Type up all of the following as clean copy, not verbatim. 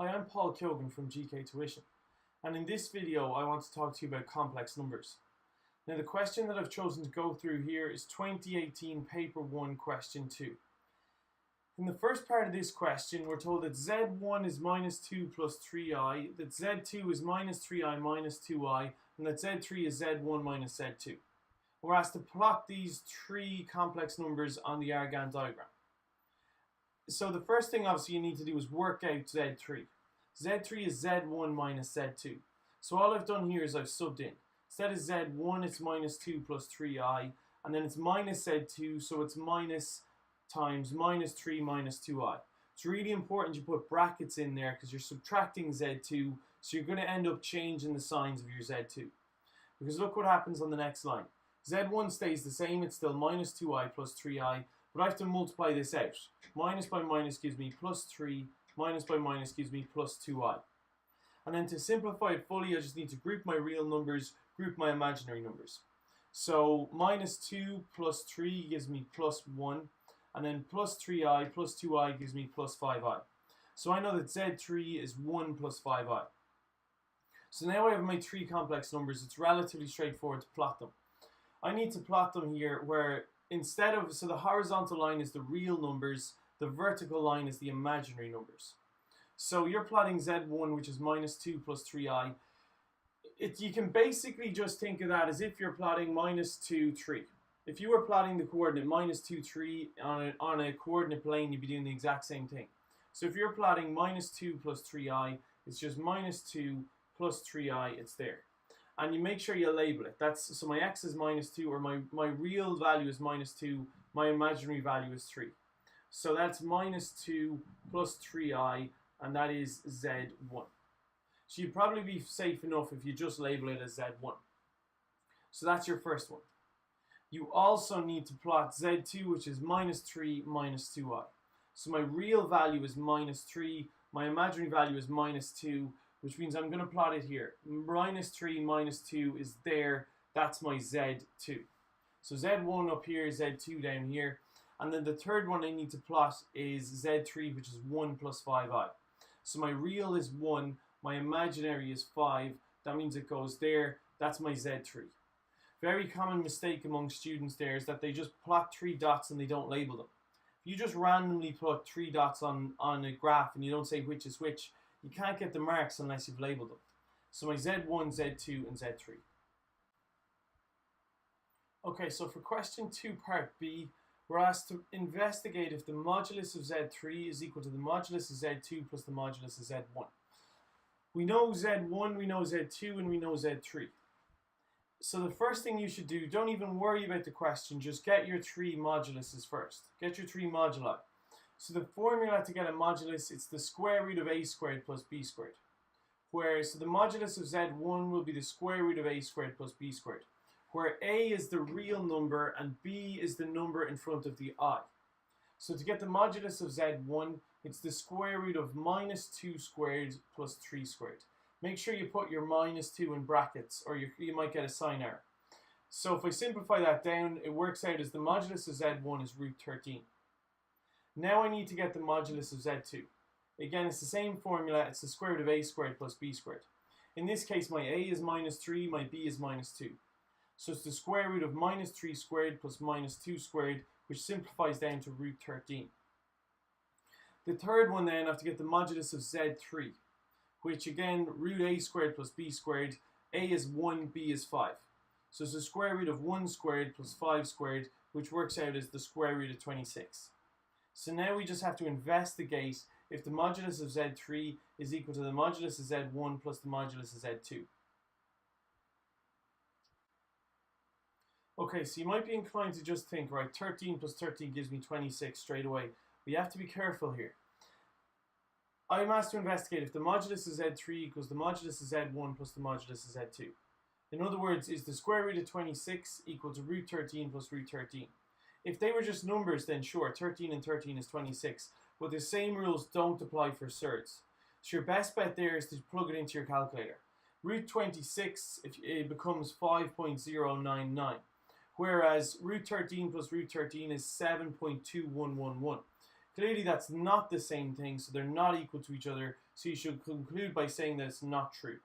Hi, I'm Paul Keoghan from GK Tuition, and in this video I want to talk to you about complex numbers. Now the question that I've chosen to go through here is 2018 Paper 1 Question 2. In the first part of this question we're told that Z1 is minus 2 plus 3i, that Z2 is minus 3i minus 2i, and that Z3 is Z1 minus Z2. We're asked to plot these three complex numbers on the Argand diagram. So the first thing obviously you need to do is work out Z3. Z3 is Z1 minus Z2. So all I've done here is I've subbed in. Instead of Z1 it's minus 2 plus 3i, and then it's minus Z2, so it's minus times minus 3 minus 2i. It's really important you put brackets in there because you're subtracting Z2, so you're going to end up changing the signs of your Z2. Because look what happens on the next line. Z1 stays the same, it's still minus 2i plus 3i, but I have to multiply this out. Minus by minus gives me plus 3, minus by minus gives me plus 2i. And then to simplify it fully, I just need to group my real numbers, group my imaginary numbers. So minus 2 plus 3 gives me plus 1, and then plus 3i plus 2i gives me plus 5i. So I know that Z3 is 1 plus 5i. So now I have my three complex numbers. It's relatively straightforward to plot them. I need to plot them here where instead of, so the horizontal line is the real numbers, the vertical line is the imaginary numbers. So you're plotting Z1, which is minus 2 plus 3i. You can basically just think of that as if you're plotting minus 2, 3. If you were plotting the coordinate minus 2, 3 on a coordinate plane, you'd be doing the exact same thing. So if you're plotting minus 2 plus 3i, it's just minus 2 plus 3i, it's there. And you make sure you label it. So my x is minus 2, or my real value is minus 2, my imaginary value is 3. So that's minus 2 plus 3i, and that is Z1. So you'd probably be safe enough if you just label it as Z1. So that's your first one. You also need to plot Z2, which is minus 3 minus 2i. So my real value is minus 3, my imaginary value is minus 2, which means I'm going to plot it here. Minus 3 minus 2 is there. That's my Z2. So Z1 up here, Z2 down here. And then the third one I need to plot is Z3, which is 1 plus 5i. So my real is 1, my imaginary is 5. That means it goes there. That's my Z3. Very common mistake among students there is that they just plot 3 dots and they don't label them. If you just randomly put 3 dots on a graph and you don't say which is which, you can't get the marks unless you've labeled them. So my Z1, Z2, and Z3. Okay, so for question 2, part B, we're asked to investigate if the modulus of Z3 is equal to the modulus of Z2 plus the modulus of Z1. We know Z1, we know Z2, and we know Z3. So the first thing you should do, don't even worry about the question, just get your 3 moduluses first. Get your 3 moduli. So the formula to get a modulus, it's the square root of a squared plus b squared. So the modulus of Z1 will be the square root of a squared plus b squared, where a is the real number and b is the number in front of the I. So to get the modulus of Z1, it's the square root of minus 2 squared plus 3 squared. Make sure you put your minus 2 in brackets or you might get a sign error. So if I simplify that down, it works out as the modulus of Z1 is root 13. Now I need to get the modulus of Z2. Again, it's the same formula, it's the square root of a squared plus b squared. In this case, my a is minus 3, my b is minus 2. So it's the square root of minus 3 squared plus minus 2 squared, which simplifies down to root 13. The third one then, I have to get the modulus of Z3, which again, root a squared plus b squared, a is 1, b is 5. So it's the square root of 1 squared plus 5 squared, which works out as the square root of 26. So now we just have to investigate if the modulus of Z3 is equal to the modulus of Z1 plus the modulus of Z2. Okay, so you might be inclined to just think, right, 13 plus 13 gives me 26 straight away. But you have to be careful here. I'm asked to investigate if the modulus of Z3 equals the modulus of Z1 plus the modulus of Z2. In other words, is the square root of 26 equal to root 13 plus root 13? If they were just numbers, then sure, 13 and 13 is 26. But the same rules don't apply for surds. So your best bet there is to plug it into your calculator. Root 26 it becomes 5.099. Whereas root 13 plus root 13 is 7.2111. Clearly that's not the same thing, so they're not equal to each other, so you should conclude by saying that it's not true.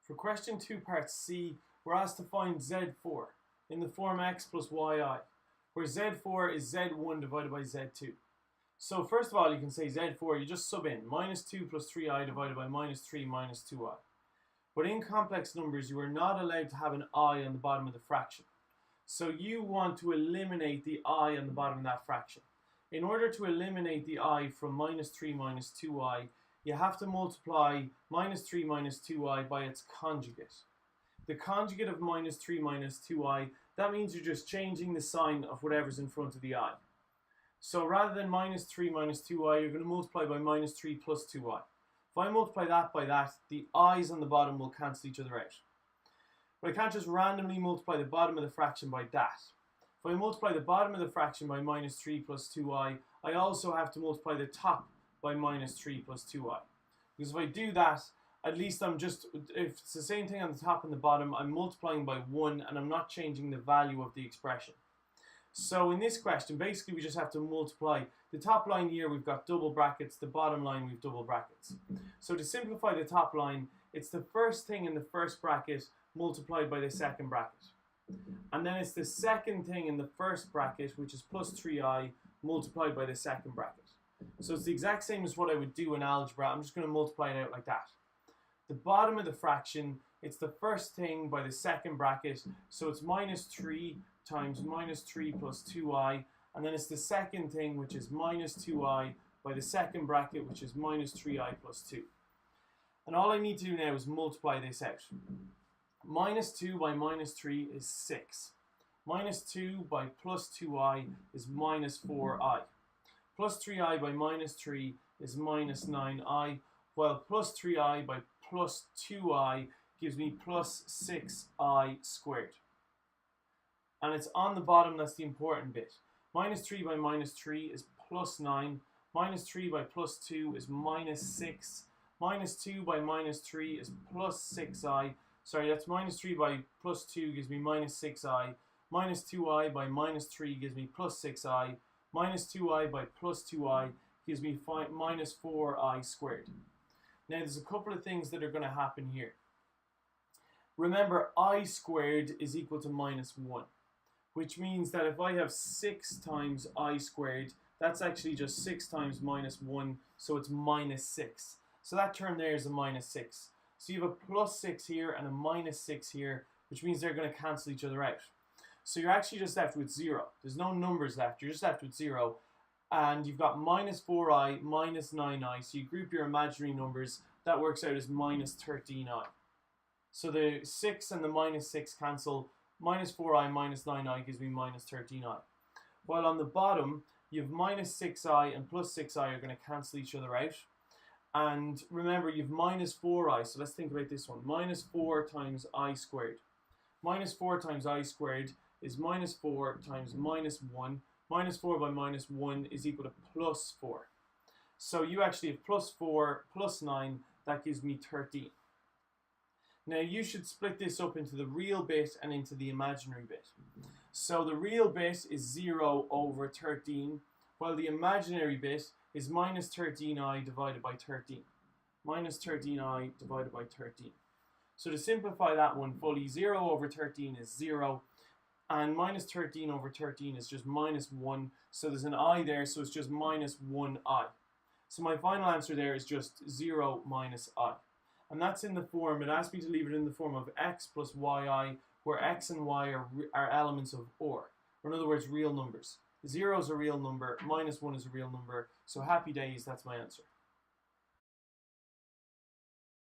For question 2 part C, we're asked to find Z4 in the form x plus yi, where Z4 is Z1 divided by Z2. So first of all, you can say Z4, you just sub in minus 2 plus 3i divided by minus 3 minus 2i. But in complex numbers, you are not allowed to have an I on the bottom of the fraction. So you want to eliminate the I on the bottom of that fraction. In order to eliminate the I from minus 3 minus 2i, you have to multiply minus 3 minus 2i by its conjugate. The conjugate of minus 3 minus 2i, that means you're just changing the sign of whatever's in front of the I. So rather than minus 3 minus 2i, you're going to multiply by minus 3 plus 2i. If I multiply that by that, the i's on the bottom will cancel each other out. But I can't just randomly multiply the bottom of the fraction by that. If I multiply the bottom of the fraction by minus 3 plus 2i, I also have to multiply the top by minus 3 plus 2i. Because if I do that, at least if it's the same thing on the top and the bottom, I'm multiplying by 1 and I'm not changing the value of the expression. So in this question, basically we just have to multiply. The top line here, we've got double brackets. The bottom line, we've double brackets. So to simplify the top line, it's the first thing in the first bracket multiplied by the second bracket. And then it's the second thing in the first bracket, which is plus 3i, multiplied by the second bracket. So it's the exact same as what I would do in algebra. I'm just going to multiply it out like that. The bottom of the fraction, it's the first thing by the second bracket. So it's minus 3 times minus 3 plus 2i. And then it's the second thing, which is minus 2i by the second bracket, which is minus 3i plus 2. And all I need to do now is multiply this out. Minus 2 by minus 3 is 6. Minus 2 by plus 2i is minus 4i. Plus 3i by minus 3 is minus 9i, while plus 3i by plus 2i gives me plus 6i squared. And it's on the bottom, that's the important bit. Minus 3 by minus 3 is plus 9. Minus 3 by plus 2 is minus 6. Minus 2 by minus 3 is plus 6i. Sorry, that's minus 3 by plus 2 gives me minus 6i. Minus 2i by minus 3 gives me plus 6i. Minus 2i by plus 2i gives me minus 4i squared. Now there's a couple of things that are going to happen here. Remember, I squared is equal to minus 1, which means that if I have 6 times I squared, that's actually just 6 times minus 1, so it's minus 6. So that term there is a minus 6. So you have a plus 6 here and a minus 6 here, which means they're going to cancel each other out. So you're actually just left with 0. There's no numbers left. You're just left with 0. And you've got minus 4i, minus 9i. So you group your imaginary numbers. That works out as minus 13i. So the 6 and the minus 6 cancel. Minus 4i minus 9i gives me minus 13i. While on the bottom, you have minus 6i and plus 6i are going to cancel each other out. And remember, you have minus 4i. So let's think about this one. Minus 4 times I squared. Minus 4 times I squared is minus 4 times minus 1. Minus 4 by minus 1 is equal to plus 4. So you actually have plus 4 plus 9. That gives me 13. Now you should split this up into the real bit and into the imaginary bit. So the real bit is 0 over 13, while the imaginary bit is minus 13i divided by 13. Minus 13i divided by 13. So to simplify that one fully, 0 over 13 is 0, and minus 13 over 13 is just minus 1, so there's an I there, so it's just minus 1i. So my final answer there is just 0 minus I. And that's in the form, it asked me to leave it in the form of x plus yi, where x and y are elements of or in other words, real numbers. 0 is a real number, minus 1 is a real number, so happy days, that's my answer.